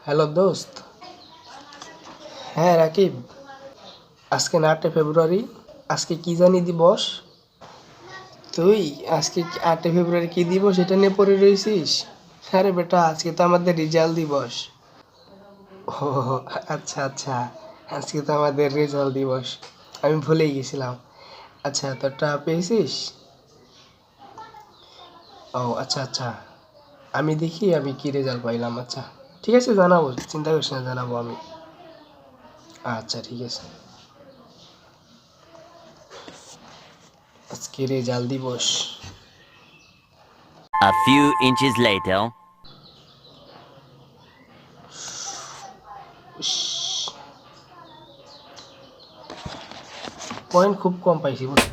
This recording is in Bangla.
হ্যালো দোস্ত। হ্যাঁ রাকিব, আজকে না 8 ফেব্রুয়ারি। আজকে কি জানি দিবস? তুই আজকে 8 ফেব্রুয়ারি কি দিবস এটা নিয়ে পড়ে রয়েছিস? আরে বেটা, আজকে তো আমাদের রেজাল্ট দিবস। ও আচ্ছা আচ্ছা, আজকে তো আমাদের রেজাল্ট দিবস, আমি ভুলেই গেছিলাম। আচ্ছা, তোরটা পেয়েছিস? ও আচ্ছা আচ্ছা, আমি দেখি আমি কি রেজাল্ট পাইলাম। আচ্ছা ঠিক আছে, জানাবো, চিন্তা করিস না, জানাবো আমি। আচ্ছা ঠিক আছে। আজকে রেজাল্ট দিবস। A few inches later. Point খুব কম পাইছি বুঝলি।